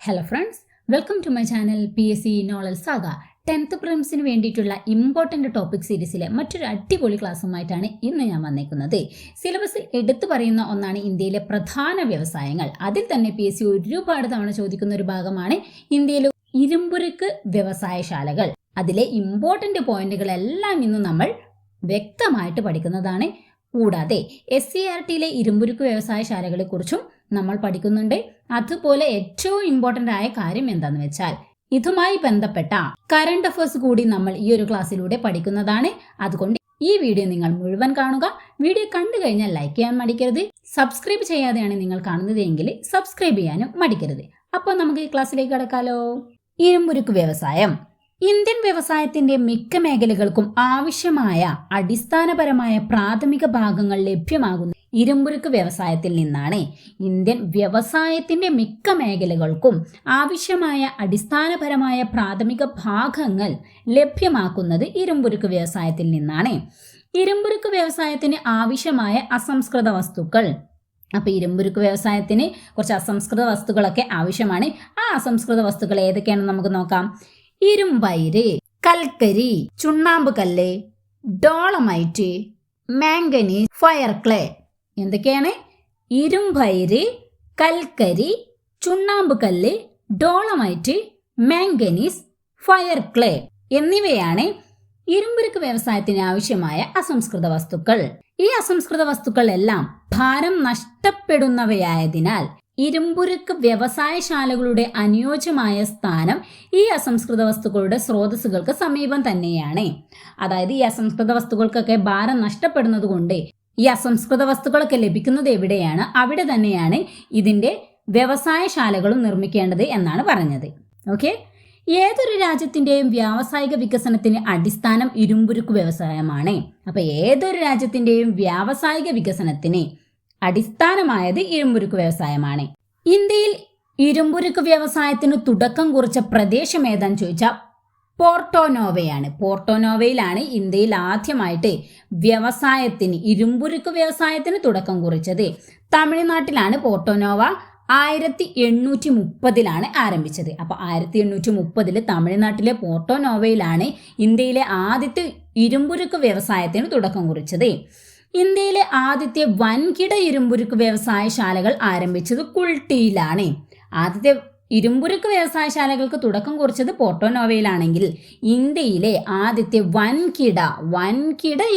Hello friends, welcome to my channel PSC knowledge saga. 10th പ്രിലിംസിന് വേണ്ടിയിട്ടുള്ള important topic സീരീസിലെ മറ്റൊരു അടിപൊളി ക്ലാസ്സുമായിട്ടാണ് ഇന്ന് ഞാൻ വന്നേക്കുന്നത്. സിലബസിൽ എടുത്തു പറയുന്ന ഒന്നാണ് ഇന്ത്യയിലെ പ്രധാന വ്യവസായങ്ങൾ. അതിൽ തന്നെ PSC ഒരുപാട് തവണ ചോദിക്കുന്ന ഒരു ഭാഗമാണ് ഇന്ത്യയിലെ ഇരുമ്പുരുക്ക് വ്യവസായശാലകൾ. അതിലെ ഇമ്പോർട്ടൻ്റ് പോയിന്റുകളെല്ലാം ഇന്ന് നമ്മൾ വ്യക്തമായിട്ട് പഠിക്കുന്നതാണ്. കൂടാതെ SCERTയിലെ ഇരുമ്പുരുക്ക് വ്യവസായശാലകളെ കുറിച്ചും നമ്മൾ പഠിക്കുന്നുണ്ട്. അതുപോലെ ഏറ്റവും ഇമ്പോർട്ടൻ്റ് ആയ കാര്യം എന്താണെന്ന് വെച്ചാൽ ഇതുമായി ബന്ധപ്പെട്ട കറണ്ട് അഫയേഴ്സ് കൂടി നമ്മൾ ഈ ഒരു ക്ലാസ്സിലൂടെ പഠിക്കുന്നതാണ്. അതുകൊണ്ട് ഈ വീഡിയോ നിങ്ങൾ മുഴുവൻ കാണുക. വീഡിയോ കണ്ടു കഴിഞ്ഞാൽ ലൈക്ക് ചെയ്യാൻ മടിക്കരുത്. സബ്സ്ക്രൈബ് ചെയ്യാതെയാണ് നിങ്ങൾ കാണുന്നതെങ്കിൽ സബ്സ്ക്രൈബ് ചെയ്യാനും മടിക്കരുത്. അപ്പോൾ നമുക്ക് ഈ ക്ലാസ്സിലേക്ക് കടക്കാലോ. ഇരുമ്പുരുക്ക് വ്യവസായം ഇന്ത്യൻ വ്യവസായത്തിന്റെ മിക്ക മേഖലകൾക്കും ആവശ്യമായ അടിസ്ഥാനപരമായ പ്രാഥമിക ഭാഗങ്ങൾ ലഭ്യമാകുന്ന ഇരുമ്പുരുക്ക് വ്യവസായത്തിൽ നിന്നാണ്. ഇന്ത്യൻ വ്യവസായത്തിന്റെ മിക്ക മേഖലകൾക്കും ആവശ്യമായ അടിസ്ഥാനപരമായ പ്രാഥമിക ഭാഗങ്ങൾ ലഭ്യമാക്കുന്നത് ഇരുമ്പുരുക്ക് വ്യവസായത്തിൽ നിന്നാണ്. ഇരുമ്പുരുക്ക് വ്യവസായത്തിന് ആവശ്യമായ അസംസ്കൃത വസ്തുക്കൾ. അപ്പൊ ഇരുമ്പുരുക്ക് വ്യവസായത്തിന് കുറച്ച് അസംസ്കൃത വസ്തുക്കളൊക്കെ ആവശ്യമാണ്. ആ അസംസ്കൃത വസ്തുക്കൾ ഏതൊക്കെയാണെന്ന് നമുക്ക് നോക്കാം. ഇരുമ്പയിര്, കൽക്കരി, ചുണ്ണാമ്പ് കല്ല്, ഡോളമൈറ്റ്, മാംഗനീസ്, ഫയർ ക്ലേ. എന്തൊക്കെയാണ്? ഇരുമ്പയിര്, കൽക്കരി, ചുണ്ണാമ്പ് കല്ല്, ഡോളമൈറ്റ്, മാംഗനീസ്, ഫയർ ക്ലേ എന്നിവയാണ് ഇരുമ്പുരുക്ക് വ്യവസായത്തിന് ആവശ്യമായ അസംസ്കൃത വസ്തുക്കൾ. ഈ അസംസ്കൃത വസ്തുക്കൾ എല്ലാം ഭാരം നഷ്ടപ്പെടുന്നവയായതിനാൽ ഇരുമ്പുരുക്ക് വ്യവസായശാലകളുടെ അനുയോജ്യമായ സ്ഥാനം ഈ അസംസ്കൃത വസ്തുക്കളുടെ സ്രോതസ്സുകൾക്ക് സമീപം തന്നെയാണ്. അതായത് ഈ അസംസ്കൃത വസ്തുക്കൾക്കൊക്കെ ഭാരം നഷ്ടപ്പെടുന്നത് കൊണ്ട് ഈ അസംസ്കൃത വസ്തുക്കളൊക്കെ ലഭിക്കുന്നത് എവിടെയാണ്? അവിടെ തന്നെയാണ് ഇതിന്റെ വ്യവസായശാലകളും നിർമ്മിക്കേണ്ടത് എന്നാണ് പറഞ്ഞത്. ഓക്കെ, ഏതൊരു രാജ്യത്തിന്റെയും വ്യാവസായിക വികസനത്തിന് അടിസ്ഥാനം ഇരുമ്പുരുക്ക് വ്യവസായമാണ്. അപ്പൊ ഏതൊരു രാജ്യത്തിന്റെയും വ്യാവസായിക വികസനത്തിന് അടിസ്ഥാനമായത് ഇരുമ്പുരുക്ക് വ്യവസായമാണ്. ഇന്ത്യയിൽ ഇരുമ്പുരുക്ക് വ്യവസായത്തിന് തുടക്കം കുറിച്ച പ്രദേശം ഏതാന്ന് ചോദിച്ചാൽ പോർട്ടോനോവയാണ്. പോർട്ടോനോവയിലാണ് ഇന്ത്യയിൽ ആദ്യമായിട്ട് ഇരുമ്പുരുക്ക് വ്യവസായത്തിന് തുടക്കം കുറിച്ചത്. തമിഴ്നാട്ടിലാണ് പോർട്ടോനോവ 1830 ആരംഭിച്ചത്. അപ്പൊ 1830 തമിഴ്നാട്ടിലെ പോർട്ടോനോവയിലാണ് ഇന്ത്യയിലെ ആദ്യത്തെ ഇരുമ്പുരുക്ക് വ്യവസായത്തിന് തുടക്കം കുറിച്ചത്. ഇന്ത്യയിലെ ആദ്യത്തെ വൻകിട ഇരുമ്പുരുക്ക് വ്യവസായശാലകൾ ആരംഭിച്ചത് കുൾട്ടിയിലാണ്. ആദ്യത്തെ ഇരുമ്പുരുക്ക് വ്യവസായശാലകൾക്ക് തുടക്കം കുറിച്ചത് പോർട്ടോനോവയിലാണെങ്കിൽ ഇന്ത്യയിലെ ആദ്യത്തെ വൻകിട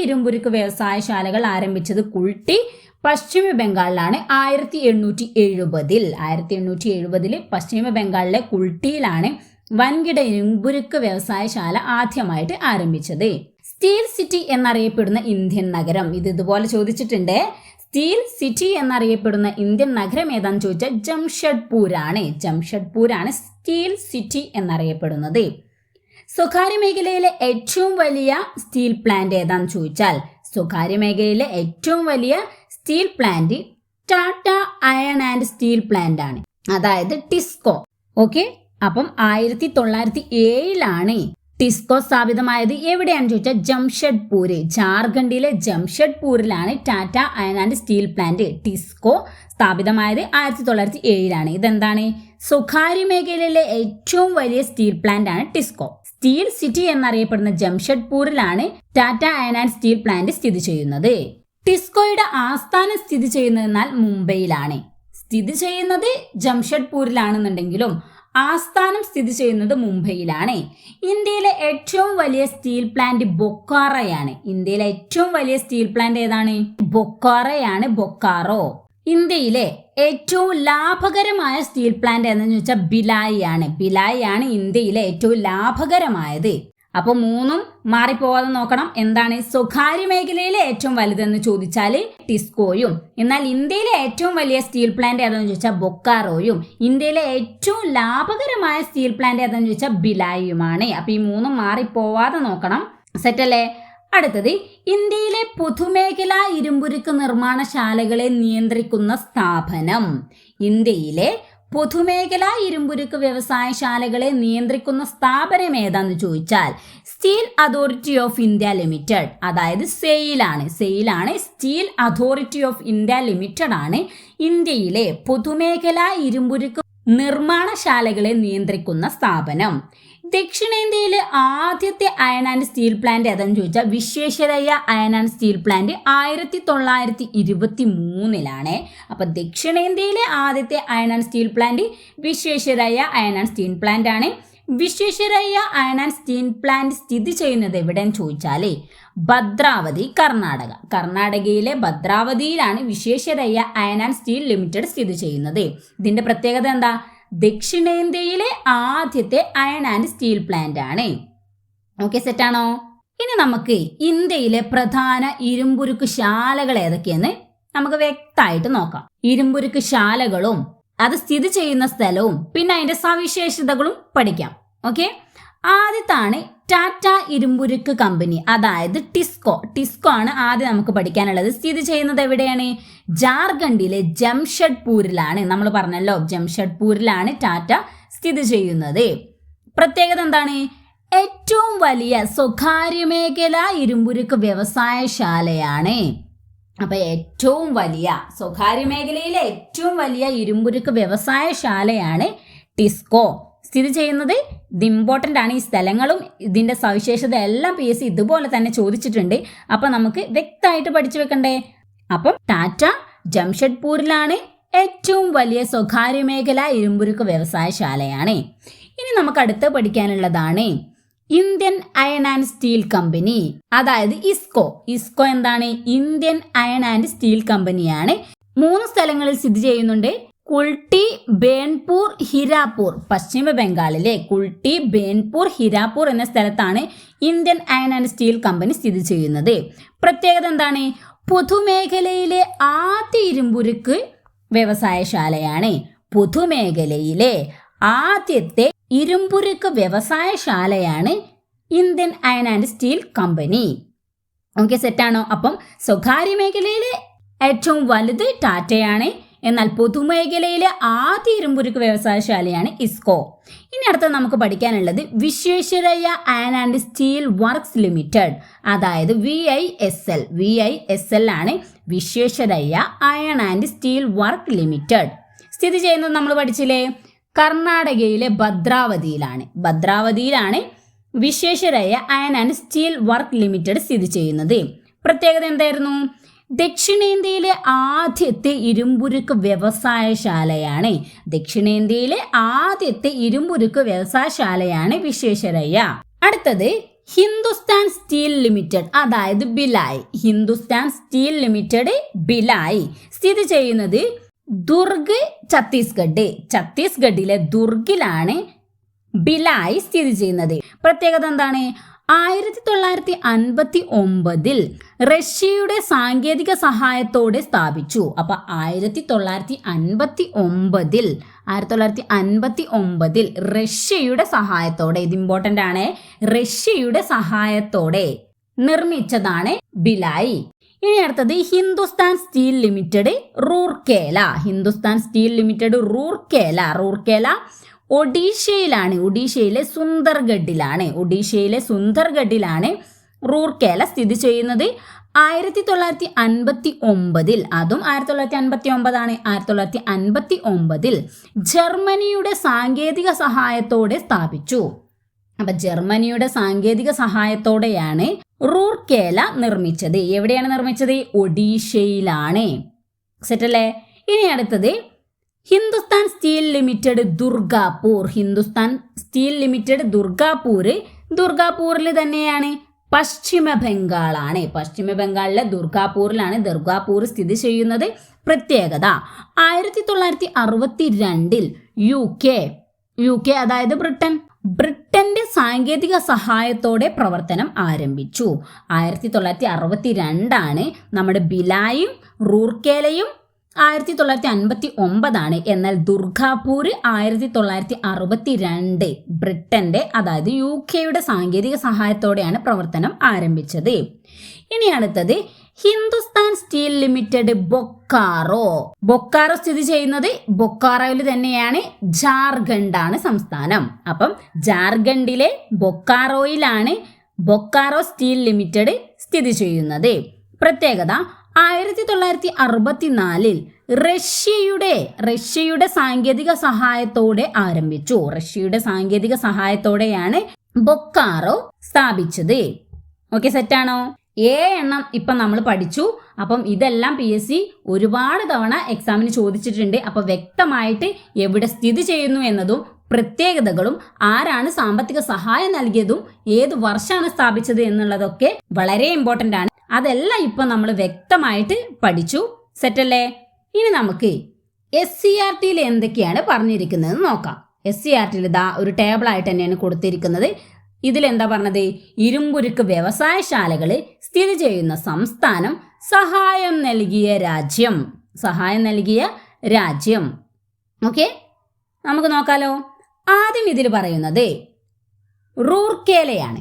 ഇരുമ്പുരുക്ക് വ്യവസായശാലകൾ ആരംഭിച്ചത് കുൾട്ടി, പശ്ചിമ ബംഗാളിലാണ്. 1870 പശ്ചിമ ബംഗാളിലെ കുൾട്ടിയിലാണ് വൻകിട ഇരുമ്പുരുക്ക് വ്യവസായശാല ആദ്യമായിട്ട് ആരംഭിച്ചത്. സ്റ്റീൽ സിറ്റി എന്നറിയപ്പെടുന്ന ഇന്ത്യൻ നഗരം, ഇതുപോലെ ചോദിച്ചിട്ടുണ്ട്. സ്റ്റീൽ സിറ്റി എന്നറിയപ്പെടുന്ന ഇന്ത്യൻ നഗരം ഏതാന്ന് ചോദിച്ചാൽ ജംഷഡ്പൂരാണ് സ്റ്റീൽ സിറ്റി എന്നറിയപ്പെടുന്നത്. സ്വകാര്യ മേഖലയിലെ ഏറ്റവും വലിയ സ്റ്റീൽ പ്ലാന്റ് ഏതാന്ന് ചോദിച്ചാൽ steel plant Tata iron and steel plant ആണ്, അതായത് ടിസ്കോ. ഓക്കെ, അപ്പം 1907 ടിസ്കോ സ്ഥാപിതമായത്. എവിടെയാണെന്ന് ചോദിച്ചാൽ ജാർഖണ്ഡിലെ ജംഷഡ്പൂരിലാണ് Tata iron and steel plant TISCO സ്ഥാപിതമായത് 1907. ഇതെന്താണ്? സ്വകാര്യ മേഖലയിലെ ഏറ്റവും വലിയ സ്റ്റീൽ പ്ലാന്റ് ആണ് ടിസ്കോ. സ്റ്റീൽ സിറ്റി എന്നറിയപ്പെടുന്ന ജംഷഡ്പൂരിലാണ് Tata iron and steel plant സ്ഥിതി ചെയ്യുന്നത്. ടിസ്കോയുടെ ആസ്ഥാനം സ്ഥിതി ചെയ്യുന്നതെന്നാൽ മുംബൈയിലാണ്. സ്ഥിതി ചെയ്യുന്നത് ജംഷഡ്പൂരിലാണെന്നുണ്ടെങ്കിലും ആസ്ഥാനം സ്ഥിതി ചെയ്യുന്നത് മുംബൈയിലാണ്. ഇന്ത്യയിലെ ഏറ്റവും വലിയ സ്റ്റീൽ പ്ലാന്റ് ബൊക്കാറോയാണ്. ഇന്ത്യയിലെ ഏറ്റവും വലിയ സ്റ്റീൽ പ്ലാന്റ് ഏതാണ്? ബൊക്കാറോ. ഇന്ത്യയിലെ ഏറ്റവും ലാഭകരമായ സ്റ്റീൽ പ്ലാന്റ് ഏതെന്ന് ചോദിച്ചാൽ ഭിലായി ആണ് ഇന്ത്യയിലെ ഏറ്റവും ലാഭകരമായത്. അപ്പൊ മൂന്നും മാറിപ്പോവാതെ നോക്കണം. എന്താണ്? സ്വകാര്യ മേഖലയിലെ ഏറ്റവും വലുതെന്ന് ചോദിച്ചാൽ ടിസ്കോയും, എന്നാൽ ഇന്ത്യയിലെ ഏറ്റവും വലിയ സ്റ്റീൽ പ്ലാന്റ് ഏതാണെന്ന് ചോദിച്ചാൽ ബൊക്കാറോയും, ഇന്ത്യയിലെ ഏറ്റവും ലാഭകരമായ സ്റ്റീൽ പ്ലാന്റ് ഏതാണെന്ന് ചോദിച്ചാൽ ഭിലായിയുമാണ്. അപ്പൊ ഈ മൂന്നും മാറിപ്പോവാതെ നോക്കണം. സെറ്റല്ലേ? അടുത്തത്, ഇന്ത്യയിലെ പൊതുമേഖലാ ഇരുമ്പുരുക്ക് നിർമ്മാണശാലകളെ നിയന്ത്രിക്കുന്ന സ്ഥാപനം. ഇന്ത്യയിലെ പൊതുമേഖലാ ഇരുമ്പുരുക്ക് വ്യവസായശാലകളെ നിയന്ത്രിക്കുന്ന സ്ഥാപനം ഏതാന്ന് ചോദിച്ചാൽ steel authority of India limited, അതായത് സെയിലാണ്. Steel authority of India limited ആണ് ഇന്ത്യയിലെ പൊതുമേഖലാ ഇരുമ്പുരുക്ക് നിർമ്മാണശാലകളെ നിയന്ത്രിക്കുന്ന സ്ഥാപനം. ദക്ഷിണേന്ത്യയിലെ ആദ്യത്തെ അയൺ ആൻഡ് സ്റ്റീൽ പ്ലാന്റ് ഏതെന്ന് ചോദിച്ചാൽ Visvesvaraya iron and steel plant 1923 അപ്പൊ ദക്ഷിണേന്ത്യയിലെ ആദ്യത്തെ iron and steel plant Visvesvaraya iron and steel plant ആണ്. Visvesvaraya iron and steel plant സ്ഥിതി ചെയ്യുന്നത് എവിടെയെന്ന് ചോദിച്ചാലേ ഭദ്രാവതി, കർണാടക. കർണാടകയിലെ ഭദ്രാവതിയിലാണ് Visvesvaraya iron and steel limited സ്ഥിതി ചെയ്യുന്നത്. ഇതിന്റെ പ്രത്യേകത എന്താ? ദക്ഷിണേന്ത്യയിലെ ആദ്യത്തെ അയൺ ആൻഡ് സ്റ്റീൽ പ്ലാന്റ് ആണ്. ഓക്കെ, സെറ്റാണോ? ഇനി നമുക്ക് ഇന്ത്യയിലെ പ്രധാന ഇരുമ്പുരുക്ക് ശാലകൾ ഏതൊക്കെയെന്ന് നമുക്ക് വ്യക്തമായിട്ട് നോക്കാം. ഇരുമ്പുരുക്ക് ശാലകളും അത് സ്ഥിതി ചെയ്യുന്ന സ്ഥലവും പിന്നെ അതിന്റെ സവിശേഷതകളും പഠിക്കാം. ഓക്കെ, ആദ്യത്താണ് ടാറ്റ ഇരുമ്പുരുക്ക് കമ്പനി, അതായത് ടിസ്കോ. ടിസ്കോ ആണ് ആദ്യം നമുക്ക് പഠിക്കാനുള്ളത്. സ്ഥിതി ചെയ്യുന്നത് എവിടെയാണ്? ജാർഖണ്ഡിലെ ജംഷഡ്പൂരിലാണ്. നമ്മൾ പറഞ്ഞല്ലോ, ജംഷഡ്പൂരിലാണ് ടാറ്റ സ്ഥിതി ചെയ്യുന്നത്. പ്രത്യേകത എന്താണ്? ഏറ്റവും വലിയ സ്വകാര്യ മേഖല ഇരുമ്പുരുക്ക് വ്യവസായശാലയാണ്. അപ്പൊ ഏറ്റവും വലിയ സ്വകാര്യ മേഖലയിലെ ഏറ്റവും വലിയ ഇരുമ്പുരുക്ക് വ്യവസായശാലയാണ് ടിസ്കോ. സ്ഥിതി ചെയ്യുന്നത് ഇത് ഇമ്പോർട്ടൻ്റ് ആണ്. ഈ സ്ഥലങ്ങളും ഇതിന്റെ സവിശേഷത എല്ലാം PSC ഇതുപോലെ തന്നെ ചോദിച്ചിട്ടുണ്ട്. അപ്പൊ നമുക്ക് വ്യക്തമായിട്ട് പഠിച്ചു വെക്കണ്ടേ? അപ്പം ടാറ്റ ജംഷഡ്പൂരിലാണ് ഏറ്റവും വലിയ സ്വകാര്യ മേഖല ഇരുമ്പുരുക്ക് വ്യവസായശാലയാണ്. ഇനി നമുക്ക് അടുത്ത് പഠിക്കാനുള്ളതാണ് Indian iron and steel company, അതായത് ഇസ്കോ. ഇസ്കോ എന്താണ്? ഇന്ത്യൻ അയൺ ആൻഡ് സ്റ്റീൽ കമ്പനിയാണ്. 3 സ്ഥലങ്ങളിൽ സ്ഥിതി ചെയ്യുന്നുണ്ട്. കുൾട്ടി, ബേൺപൂർ, ഹിരാപൂർ. പശ്ചിമ ബംഗാളിലെ കുൾട്ടി, ബേൺപൂർ, ഹിരാപൂർ എന്ന സ്ഥലത്താണ് Indian iron and steel company സ്ഥിതി ചെയ്യുന്നത്. പ്രത്യേകത എന്താണ്? പൊതുമേഖലയിലെ ആദ്യ ഇരുമ്പുരുക്ക് വ്യവസായശാലയാണ്. പൊതുമേഖലയിലെ ആദ്യത്തെ ഇരുമ്പുരുക്ക് വ്യവസായശാലയാണ് Indian iron and steel company. Okay, സെറ്റാണോ? അപ്പം സ്വകാര്യ മേഖലയിലെ ഏറ്റവും വലുത് ടാറ്റയാണ്, എന്നാൽ പൊതുമേഖലയിലെ ആദ്യ ഇരുമ്പുരുക്ക് വ്യവസായശാലയാണ് ഇസ്കോ. ഇനി അടുത്ത് നമുക്ക് പഠിക്കാനുള്ളത് Visvesvaraya iron and steel works limited, അതായത് VISL. VISL ആണ് Visvesvaraya iron and steel work limited. സ്ഥിതി ചെയ്യുന്നത് നമ്മൾ പഠിച്ചില്ലേ, കർണാടകയിലെ ഭദ്രാവതിയിലാണ് Visvesvaraya iron and steel work limited സ്ഥിതി ചെയ്യുന്നത്. പ്രത്യേകത എന്തായിരുന്നു? ദക്ഷിണേന്ത്യയിലെ ആദ്യത്തെ ഇരുമ്പുരുക്ക് വ്യവസായശാലയാണ്. ദക്ഷിണേന്ത്യയിലെ ആദ്യത്തെ ഇരുമ്പുരുക്ക് വ്യവസായശാലയാണ് വിശ്വേശ്വരയ്യ. അടുത്തത് ഹിന്ദുസ്ഥാൻ സ്റ്റീൽ ലിമിറ്റഡ്, അതായത് ഭിലായ്. ഹിന്ദുസ്ഥാൻ സ്റ്റീൽ ലിമിറ്റഡ് ഭിലായ് സ്ഥിതി ചെയ്യുന്നത് ദുർഗ്, ഛത്തീസ്ഗഡിലെ ദുർഗിലാണ് ഭിലായ് സ്ഥിതി ചെയ്യുന്നത്. പ്രത്യേകത എന്താണ്? 1959 റഷ്യയുടെ സാങ്കേതിക സഹായത്തോടെ സ്ഥാപിച്ചു. അപ്പൊ 1959 റഷ്യയുടെ സഹായത്തോടെ, ഇത് ഇമ്പോർട്ടന്റ് ആണ്, റഷ്യയുടെ സഹായത്തോടെ നിർമ്മിച്ചതാണ് ഭിലായ്. ഇനി അടുത്തത് Hindustan steel limited Rourkela. Hindustan steel limited Rourkela ഒഡീഷയിലാണ്. ഒഡീഷയിലെ സുന്ദർഗഡിലാണ് റൂർക്കേല സ്ഥിതി ചെയ്യുന്നത്. 1959 അതും 1959 ആണ്. 1959 ജർമ്മനിയുടെ സാങ്കേതിക സഹായത്തോടെ സ്ഥാപിച്ചു. അപ്പൊ ജർമ്മനിയുടെ സാങ്കേതിക സഹായത്തോടെയാണ് റൂർക്കേല നിർമ്മിച്ചത്. എവിടെയാണ് നിർമ്മിച്ചത്? ഒഡീഷയിലാണ്. സെറ്റല്ലേ? ഇനി അടുത്തത് Hindustan steel limited Durgapur. Hindustan steel limited ദുർഗാപൂരിൽ തന്നെയാണ്. പശ്ചിമ ബംഗാളിലെ ദുർഗാപൂർ സ്ഥിതി ചെയ്യുന്നത്. പ്രത്യേകത 1962 UK അതായത് ബ്രിട്ടന്റെ സാങ്കേതിക സഹായത്തോടെ പ്രവർത്തനം ആരംഭിച്ചു. 1962 ആണ് നമ്മുടെ ഭിലായും റൂർക്കേലയും 1959 ആണ്. എന്നാൽ ദുർഗാപൂർ 1962 ബ്രിട്ടന്റെ അതായത് UKയുടെ സാങ്കേതിക സഹായത്തോടെയാണ് പ്രവർത്തനം ആരംഭിച്ചത്. ഇനി അടുത്തത് ഹിന്ദുസ്ഥാൻ സ്റ്റീൽ ലിമിറ്റഡ് ബൊക്കാറോ സ്ഥിതി ചെയ്യുന്നത് ബൊക്കാറോയിൽ തന്നെയാണ്. ജാർഖണ്ഡാണ് സംസ്ഥാനം. അപ്പം ജാർഖണ്ഡിലെ ബൊക്കാറോയിലാണ് ബൊക്കാറോ സ്റ്റീൽ ലിമിറ്റഡ് സ്ഥിതി ചെയ്യുന്നത്. പ്രത്യേകത 1964 റഷ്യയുടെ സാങ്കേതിക സഹായത്തോടെ ആരംഭിച്ചു. റഷ്യയുടെ സാങ്കേതിക സഹായത്തോടെയാണ് ബൊക്കാറോ സ്ഥാപിച്ചത്. ഓക്കെ, സെറ്റാണോ? എണ്ണം ഇപ്പം നമ്മൾ പഠിച്ചു. അപ്പം ഇതെല്ലാം PSC ഒരുപാട് തവണ എക്സാമിന് ചോദിച്ചിട്ടുണ്ട്. അപ്പം വ്യക്തമായിട്ട് എവിടെ സ്ഥിതി ചെയ്യുന്നു എന്നതും പ്രത്യേകതകളും ആരാണ് സാമ്പത്തിക സഹായം നൽകിയതും ഏത് വർഷമാണ് സ്ഥാപിച്ചത് എന്നുള്ളതൊക്കെ വളരെ ഇമ്പോർട്ടൻ്റ് ആണ്. അതെല്ലാം ഇപ്പം നമ്മൾ വ്യക്തമായിട്ട് പഠിച്ചു. സെറ്റല്ലേ? ഇനി നമുക്ക് SCERTയിൽ എന്തൊക്കെയാണ് പറഞ്ഞിരിക്കുന്നത് നോക്കാം. SCERTയിൽ ഇതാ ഒരു ടേബിളായിട്ട് തന്നെയാണ് കൊടുത്തിരിക്കുന്നത്. ഇതിലെന്താ പറഞ്ഞത്? ഇരുമ്പുരുക്ക് വ്യവസായശാലകൾ സ്ഥിതി ചെയ്യുന്ന സംസ്ഥാനം, സഹായം നൽകിയ രാജ്യം. ഓക്കെ, നമുക്ക് നോക്കാലോ. ആദ്യം ഇതിൽ പറയുന്നത് റൂർക്കേലയാണ്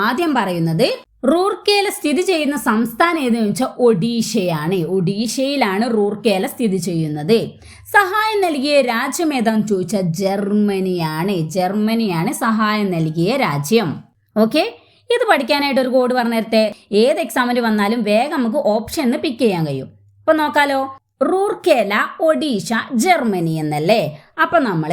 ആദ്യം പറയുന്നത്. റൂർക്കേല സ്ഥിതി ചെയ്യുന്ന സംസ്ഥാനം ഏതെന്ന് വെച്ചാൽ ഒഡീഷയിലാണ് റൂർക്കേല സ്ഥിതി ചെയ്യുന്നത്. സഹായം നൽകിയ രാജ്യം ഏതാന്ന് ചോദിച്ചാൽ ജർമ്മനിയാണ് സഹായം നൽകിയ രാജ്യം. ഓക്കെ, ഇത് പഠിക്കാനായിട്ട് ഒരു കോഡ് പറഞ്ഞു തരട്ടെ. ഏത് എക്സാമിന് വന്നാലും വേഗം നമുക്ക് ഓപ്ഷൻ പിക്ക് ചെയ്യാൻ കഴിയും. അപ്പൊ നോക്കാലോ. റൂർക്കേല, ഒഡീഷ, ജർമ്മനി എന്നല്ലേ. അപ്പൊ നമ്മൾ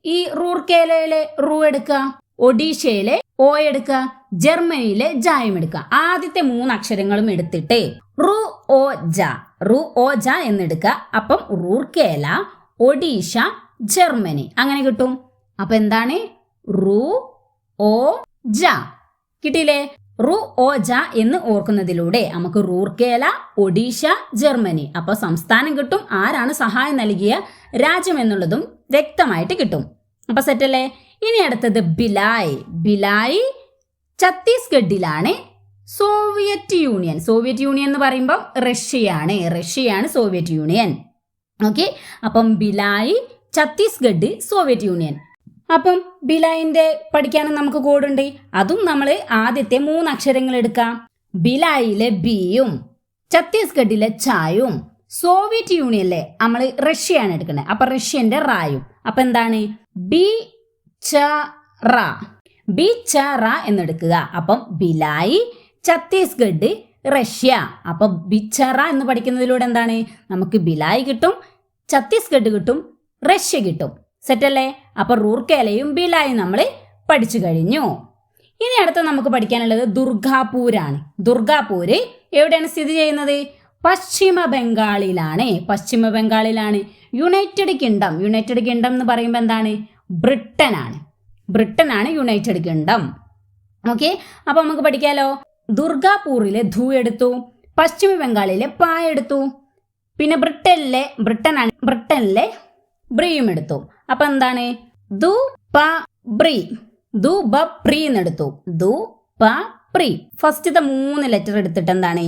ഈ റൂർക്കേലയിലെ റൂ എടുക്കുക, ഒഡീഷയിലെ ഓ എടുക്കുക, ജർമ്മനിയിലെ ജായും എടുക്കുക. ആദ്യത്തെ 3 അക്ഷരങ്ങളും എടുത്തിട്ട് റു ഓ ജ എന്നെടുക്കുക. അപ്പം റൂർക്കേല, ഒഡീഷ, ജർമ്മനി അങ്ങനെ കിട്ടും. അപ്പൊ എന്താണ്? റു ഓ ജ കിട്ടിയില്ലേ? റു ഓ ജ എന്ന് ഓർക്കുന്നതിലൂടെ നമുക്ക് റൂർക്കേല, ഒഡീഷ, ജർമ്മനി അപ്പൊ സംസ്ഥാനം കിട്ടും. ആരാണ് സഹായം നൽകിയ രാജ്യം എന്നുള്ളതും വ്യക്തമായിട്ട് കിട്ടും. അപ്പൊ സെറ്റല്ലേ? ഇനി അടുത്തത് ഭിലായ് ഛത്തീസ്ഗഡിലാണ്. സോവിയറ്റ് യൂണിയൻ എന്ന് പറയുമ്പോൾ റഷ്യയാണ് സോവിയറ്റ് യൂണിയൻ. ഓക്കെ, അപ്പം ഭിലായ്, ഛത്തീസ്ഗഡ്, സോവിയറ്റ് യൂണിയൻ. അപ്പം ഭിലായിന്റെ പഠിക്കാനും നമുക്ക് കോഡുണ്ട്. അതും നമ്മൾ ആദ്യത്തെ 3 അക്ഷരങ്ങൾ എടുക്കാം. ഭിലായിലെ ബിയും ഛത്തീസ്ഗഡിലെ ചായും സോവിയറ്റ് യൂണിയനിലെ നമ്മൾ റഷ്യയാണ് എടുക്കുന്നത്. അപ്പൊ റഷ്യന്റെ റായും. അപ്പൊ എന്താണ്? ബി ച റ എന്നെടുക്കുക. അപ്പം ഭിലായി, ഛത്തീസ്ഗഡ്, റഷ്യ. അപ്പൊ ബിച്ചറ എന്ന് പഠിക്കുന്നതിലൂടെ എന്താണ്? നമുക്ക് ഭിലായി കിട്ടും, ഛത്തീസ്ഗഡ് കിട്ടും, റഷ്യ കിട്ടും. സെറ്റല്ലേ? അപ്പൊ റൂർക്കേലയും ഭിലായും നമ്മൾ പഠിച്ചു കഴിഞ്ഞു. ഇനി അടുത്ത നമുക്ക് പഠിക്കാനുള്ളത് ദുർഗാപൂരാണ്. ദുർഗാപൂര് എവിടെയാണ് സ്ഥിതി ചെയ്യുന്നത്? പശ്ചിമ ബംഗാളിലാണ്. യുണൈറ്റഡ് കിങ്ഡം എന്ന് പറയുമ്പോൾ എന്താണ്? ബ്രിട്ടനാണ് യുണൈറ്റഡ് കിങ്ഡം. ഓക്കെ, അപ്പൊ നമുക്ക് പഠിക്കാലോ. ദുർഗാപൂരിലെ ധു എടുത്തു, പശ്ചിമ ബംഗാളിലെ പ എടുത്തു, പിന്നെ ബ്രിട്ടനിലെ ബ്രിയും എടുത്തു. അപ്പൊ എന്താണ്? ദു പ പ്രി എന്നെടുത്തു. ദു പ പ്രി ഫസ്റ്റത്തെ 3 ലെറ്റർ എടുത്തിട്ട് എന്താണ്?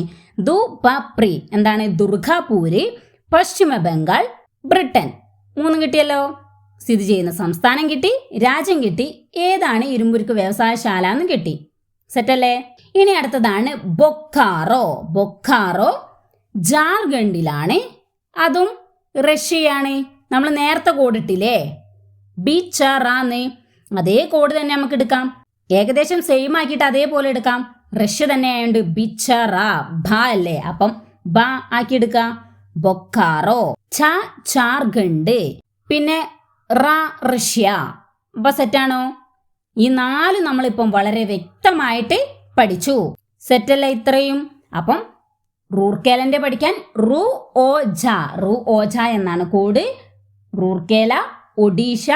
ദു പ പ്രി എന്താണ്? ദുർഗാപൂര്, പശ്ചിമ ബംഗാൾ, ബ്രിട്ടൻ. 3 കിട്ടിയല്ലോ. സ്ഥിതി ചെയ്യുന്ന സംസ്ഥാനം കിട്ടി, രാജ്യം കിട്ടി, ഏതാണ് ഇരുമ്പുരുക്ക് വ്യവസായശാല എന്ന് കിട്ടി. സെറ്റല്ലേ? ഇനി അടുത്തതാണ് ബൊക്കാറോ ജാർഖണ്ഡിലാണ്. അതും റഷ്യയാണ്. നമ്മൾ നേരത്തെ കോഡിട്ടില്ലേ? ബിച്ചറാന്ന്. അതേ കോഡ് തന്നെ നമുക്ക് എടുക്കാം. ഏകദേശം സെയിം ആക്കിയിട്ട് അതേപോലെ എടുക്കാം. റഷ്യ തന്നെ ആയതുകൊണ്ട് ബിച്ചറ ഭ അല്ലേ? അപ്പം ബ ആക്കി എടുക്കാം. ബൊക്കാറോ. ജാർഖണ്ഡ്, പിന്നെ റഷ്യ. അപ്പൊ സെറ്റാണോ? ഈ 4 നമ്മളിപ്പം വളരെ വ്യക്തമായിട്ട് പഠിച്ചു. സെറ്റല്ലേ ഇത്രയും? അപ്പം റൂർക്കേലന്റെ പഠിക്കാൻ റു ഓ ജ എന്നാണ് കോഡ്. റൂർക്കേല, ഒഡീഷ,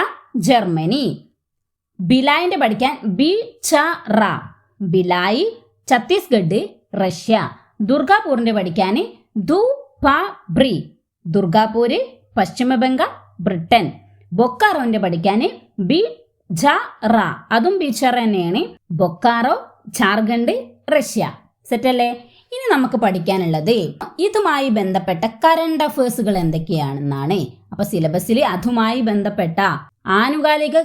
ജർമ്മനി. ഭിലായിന്റെ പഠിക്കാൻ ബി ച റ, ഭിലായി, ഛത്തീസ്ഗഡ്, റഷ്യ. ദുർഗാപൂരിന്റെ പഠിക്കാൻ ദു പ ബ്രി, ദുർഗാപൂര്, പശ്ചിമ ബംഗാൾ, ബ്രിട്ടൻ. ബൊക്കാറോന്റെ പഠിക്കാൻ ബി ജ റ, അതും ബിച്ചറ തന്നെയാണ്. ബൊക്കാറോ, ജാർഖണ്ഡ്, റഷ്യ. സെറ്റല്ലേ? ഇനി നമുക്ക് പഠിക്കാനുള്ളത് ഇതുമായി ബന്ധപ്പെട്ട കറണ്ട് അഫേഴ്സുകൾ എന്തൊക്കെയാണെന്നാണ്. അപ്പൊ സിലബസിൽ അതുമായി ബന്ധപ്പെട്ട ആനുകാലിക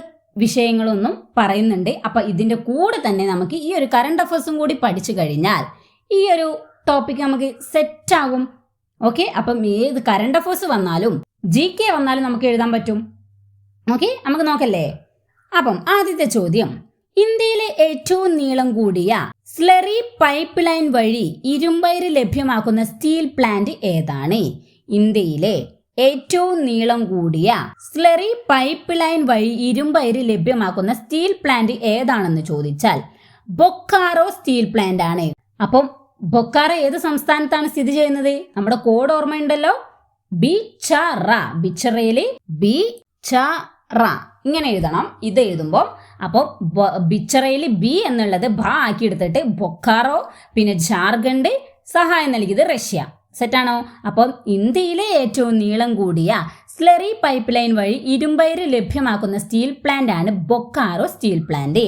വിഷയങ്ങളൊന്നും പറയുന്നുണ്ട്. അപ്പൊ ഇതിന്റെ കൂടെ തന്നെ നമുക്ക് ഈ ഒരു കറണ്ട് അഫേഴ്സും കൂടി പഠിച്ചു കഴിഞ്ഞാൽ ഈ ഒരു ടോപ്പിക് നമുക്ക് സെറ്റ് ആകും. ഓക്കെ, അപ്പം ഏത് കറണ്ട് അഫേഴ്സ് വന്നാലും GK വന്നാലും നമുക്ക് എഴുതാൻ പറ്റും. ഓക്കെ, നമുക്ക് നോക്കല്ലേ. അപ്പം ആദ്യത്തെ ചോദ്യം, ഇന്ത്യയിലെ ഏറ്റവും നീളം കൂടിയ സ്ലറി പൈപ്പ് ലൈൻ വഴി ഇരുമ്പയിര് ലഭ്യമാക്കുന്ന സ്റ്റീൽ പ്ലാന്റ് ഏതാണ്? ഇന്ത്യയിലെ ഏറ്റവും നീളം കൂടിയ സ്ലറി പൈപ്പ് ലൈൻ വഴി ഇരുമ്പയിര് ലഭ്യമാക്കുന്ന സ്റ്റീൽ പ്ലാന്റ് ഏതാണെന്ന് ചോദിച്ചാൽ ബൊക്കാറോ സ്റ്റീൽ പ്ലാന്റ് ആണ്. അപ്പം ബൊക്കാറോ ഏത് സംസ്ഥാനത്താണ് സ്ഥിതി ചെയ്യുന്നത്? നമ്മുടെ കോഡ് ഓർമ്മയുണ്ടല്ലോ, ബിച്ചറ. ബിച്ചറയില് ബിച്ചറ ഇങ്ങനെ എഴുതണം. ഇത് എഴുതുമ്പോൾ അപ്പോൾ ബിച്ചറയിൽ ബി എന്നുള്ളത് ഭ ആക്കി എടുത്തിട്ട് ബൊക്കാറോ, പിന്നെ ജാർഖണ്ഡ്, സഹായം നൽകിയത് റഷ്യ. സെറ്റാണോ? അപ്പം ഇന്ത്യയിലെ ഏറ്റവും നീളം കൂടിയ സ്ലറി പൈപ്പ് ലൈൻ വഴി ഇരുമ്പയിര് ലഭ്യമാക്കുന്ന സ്റ്റീൽ പ്ലാന്റ് ആണ് ബൊക്കാറോ സ്റ്റീൽ പ്ലാന്റ്.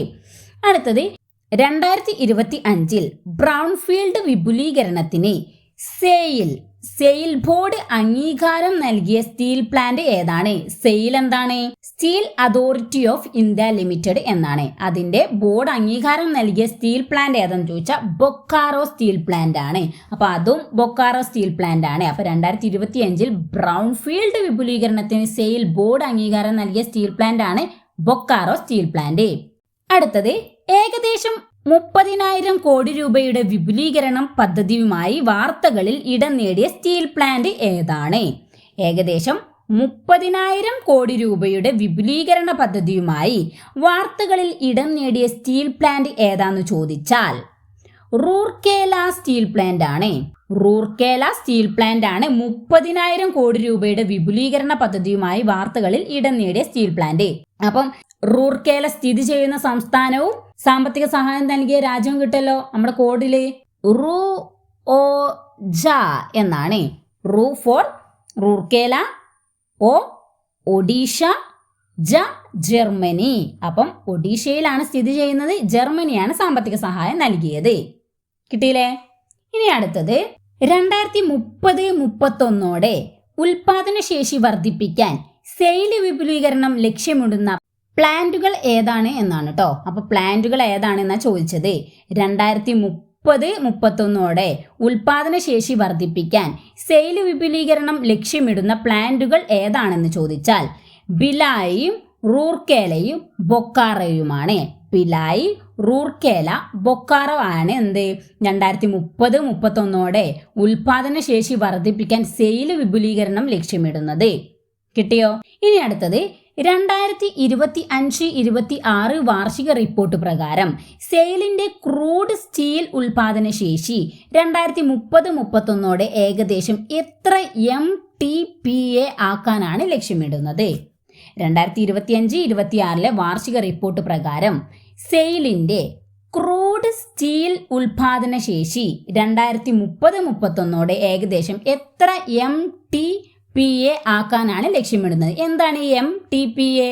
അടുത്തത് 2025 ബ്രൗൺഫീൽഡ് വിപുലീകരണത്തിന് സെയിൽ ബോർഡ് അംഗീകാരം നൽകിയ സ്റ്റീൽ പ്ലാന്റ് ഏതാണ്? സെയിൽ എന്താണ്? Steel authority of India limited എന്നാണ്. അതിന്റെ ബോർഡ് അംഗീകാരം നൽകിയ സ്റ്റീൽ പ്ലാന്റ് ഏതെന്ന് ചോദിച്ചാൽ ബൊക്കാറോ സ്റ്റീൽ പ്ലാന്റ് ആണ്. അപ്പൊ അതും ബൊക്കാറോ സ്റ്റീൽ പ്ലാന്റ് ആണ്. അപ്പൊ 2025 ബ്രൗൺഫീൽഡ് വിപുലീകരണത്തിന് സെയിൽ ബോർഡ് അംഗീകാരം നൽകിയ സ്റ്റീൽ പ്ലാന്റ് ആണ് ബൊക്കാറോ സ്റ്റീൽ പ്ലാന്റ്. അടുത്തത് ഏകദേശം 30,000 കോടി രൂപയുടെ വിപുലീകരണം പദ്ധതിയുമായി വാർത്തകളിൽ ഇടം നേടിയ സ്റ്റീൽ പ്ലാന്റ് ഏതാണ്? ഏകദേശം 30,000 കോടി രൂപയുടെ വിപുലീകരണ പദ്ധതിയുമായി വാർത്തകളിൽ ഇടം നേടിയ സ്റ്റീൽ പ്ലാന്റ് ഏതാന്ന് ചോദിച്ചാൽ റൂർക്കേല സ്റ്റീൽ പ്ലാന്റ് ആണ്. റൂർക്കേല സ്റ്റീൽ പ്ലാന്റ് ആണ് 30,000 കോടി രൂപയുടെ വിപുലീകരണ പദ്ധതിയുമായി വാർത്തകളിൽ ഇടം നേടിയ സ്റ്റീൽ പ്ലാന്റ്. അപ്പം റൂർക്കേല സ്ഥിതി ചെയ്യുന്ന സംസ്ഥാനവും സാമ്പത്തിക സഹായം നൽകിയ രാജ്യവും കിട്ടല്ലോ നമ്മുടെ കോഡില്. റൂ ഓ ജ എന്നാണ്. റൂ ഫോർ റൂർക്കേല, ഓ ഒഡീഷ, ജ ജർമ്മനി. അപ്പം ഒഡീഷയിലാണ് സ്ഥിതി ചെയ്യുന്നത്, ജർമ്മനിയാണ് സാമ്പത്തിക സഹായം നൽകിയത്. കിട്ടിയില്ലേ? ഇനി അടുത്തത് 2030-31 ഉൽപാദനശേഷി വർദ്ധിപ്പിക്കാൻ സെയിൽ വിപുലീകരണം ലക്ഷ്യമിടുന്ന പ്ലാന്റുകൾ ഏതാണ് എന്നാണ് കേട്ടോ. അപ്പൊ പ്ലാന്റുകൾ ഏതാണെന്നാ ചോദിച്ചത്. 2030-31 ഉൽപാദനശേഷി വർദ്ധിപ്പിക്കാൻ സെയിൽ വിപുലീകരണം ലക്ഷ്യമിടുന്ന പ്ലാന്റുകൾ ഏതാണെന്ന് ചോദിച്ചാൽ ഭിലായിയും റൂർക്കേലയും ബൊക്കാറോയുമാണ്. ഭിലായി, റൂർക്കേല, ബൊക്കാറോ ആണ് എന്ത് 2030-31 ഉൽപാദനശേഷി വർദ്ധിപ്പിക്കാൻ സെയിൽ വിപുലീകരണം ലക്ഷ്യമിടുന്നത്. കിട്ടിയോ? ഇനി അടുത്തത് 2025-26 വാർഷിക റിപ്പോർട്ട് പ്രകാരം സെയിലിന്റെ ക്രൂഡ് സ്റ്റീൽ ഉൽപാദന ശേഷി 2030-31 ഏകദേശം എത്ര MTPA ആക്കാനാണ് ലക്ഷ്യമിടുന്നത്? 2025-26 വാർഷിക റിപ്പോർട്ട് പ്രകാരം സെയിലിന്റെ ക്രൂഡ് സ്റ്റീൽ ഉൽപാദന ശേഷി 2030-31 ഏകദേശം എത്ര MTPA ആക്കാനാണ് ലക്ഷ്യമിടുന്നത്? എന്താണ് MTPA?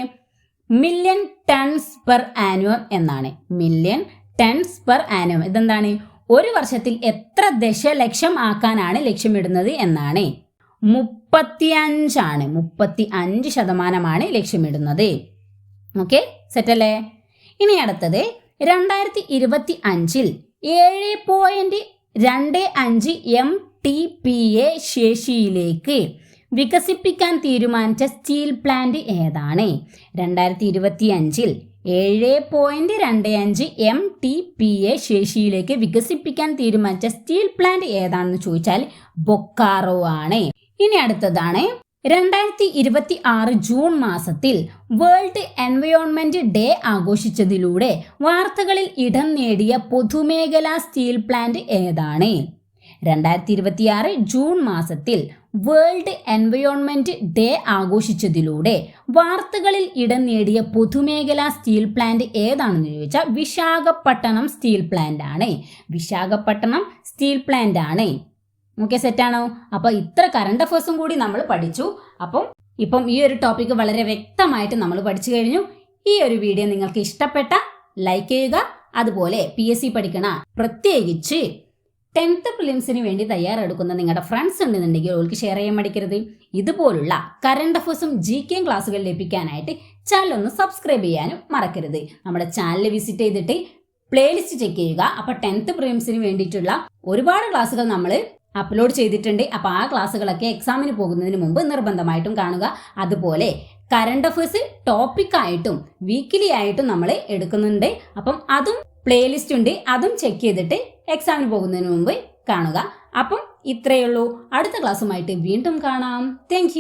Million tons per annum എന്നാണ്. മില്യൺ ടൺസ് പെർ ആനുവം ഇതെന്താണ്? ഒരു വർഷത്തിൽ എത്ര ദശലക്ഷം ആക്കാനാണ് ലക്ഷ്യമിടുന്നത് എന്നാണ്. 35 ആണ്. 35% ലക്ഷ്യമിടുന്നത്. ഓക്കെ, സെറ്റല്ലേ? ഇനി അടുത്തത് 2025 7.25 MTPA ശേഷിയിലേക്ക് വികസിപ്പിക്കാൻ തീരുമാനിച്ച സ്റ്റീൽ പ്ലാന്റ് ഏതാണ്? 2025 7.25 MTPA ശേഷിയിലേക്ക് വികസിപ്പിക്കാൻ തീരുമാനിച്ച സ്റ്റീൽ പ്ലാന്റ് ഏതാണെന്ന് ചോദിച്ചാൽ ബൊക്കാറോ ആണ്. ഇനി അടുത്തതാണ് 2026 ജൂൺ മാസത്തിൽ വേൾഡ് എൻവയോൺമെന്റ് ഡേ ആഘോഷിച്ചതിലൂടെ വാർത്തകളിൽ ഇടം നേടിയ പൊതുമേഖലാ സ്റ്റീൽ പ്ലാന്റ് ഏതാണ്? 2026 ജൂൺ മാസത്തിൽ വേൾഡ് എൻവയോൺമെന്റ് ഡേ ആഘോഷിച്ചതിലൂടെ വാർത്തകളിൽ ഇടം നേടിയ പൊതുമേഖലാ സ്റ്റീൽ പ്ലാന്റ് ഏതാണെന്ന് ചോദിച്ചാൽ വിശാഖപട്ടണം സ്റ്റീൽ പ്ലാന്റ് ആണ്. വിശാഖപട്ടണം സ്റ്റീൽ പ്ലാന്റ് ആണ്. ഓക്കെ, സെറ്റാണോ? അപ്പൊ ഇത്ര കറണ്ട് അഫേഴ്സും കൂടി നമ്മൾ പഠിച്ചു. ഇപ്പം ഈ ഒരു ടോപ്പിക്ക് വളരെ വ്യക്തമായിട്ട് നമ്മൾ പഠിച്ചു കഴിഞ്ഞു. ഈ ഒരു വീഡിയോ നിങ്ങൾക്ക് ഇഷ്ടപ്പെട്ട ലൈക്ക് ചെയ്യുക. അതുപോലെ PSC പഠിക്കണ പ്രത്യേകിച്ച് 10th പ്രിലിംസിന് വേണ്ടി തയ്യാറെടുക്കുന്ന നിങ്ങളുടെ ഫ്രണ്ട്സ് ഉണ്ടെന്നുണ്ടെങ്കിൽ അവർക്ക് ഷെയർ ചെയ്യാൻ മടിക്കരുത്. ഇതുപോലുള്ള കറണ്ട് അഫേഴ്സും GK ക്ലാസ്സുകൾ ലഭിക്കാനായിട്ട് ചാനൽ ഒന്ന് സബ്സ്ക്രൈബ് ചെയ്യാനും മറക്കരുത്. നമ്മുടെ ചാനൽ വിസിറ്റ് ചെയ്തിട്ട് പ്ലേലിസ്റ്റ് ചെക്ക് ചെയ്യുക. അപ്പൊ 10th പ്രിലിംസിന് വേണ്ടിയിട്ടുള്ള ഒരുപാട് ക്ലാസ്സുകൾ നമ്മൾ അപ്ലോഡ് ചെയ്തിട്ടുണ്ട്. അപ്പോൾ ആ ക്ലാസ്സുകളൊക്കെ എക്സാമിന് പോകുന്നതിന് മുമ്പ് നിർബന്ധമായിട്ടും കാണുക. അതുപോലെ കറണ്ട് അഫേഴ്സ് ടോപ്പിക്കായിട്ടും വീക്കിലി ആയിട്ടും നമ്മൾ എടുക്കുന്നുണ്ട്. അപ്പം അതും പ്ലേലിസ്റ്റ് ഉണ്ട്, അതും ചെക്ക് ചെയ്തിട്ട് എക്സാമിന് പോകുന്നതിന് മുമ്പ് കാണുക. അപ്പം ഇത്രയേ ഉള്ളൂ. അടുത്ത ക്ലാസ്സുമായിട്ട് വീണ്ടും കാണാം. താങ്ക്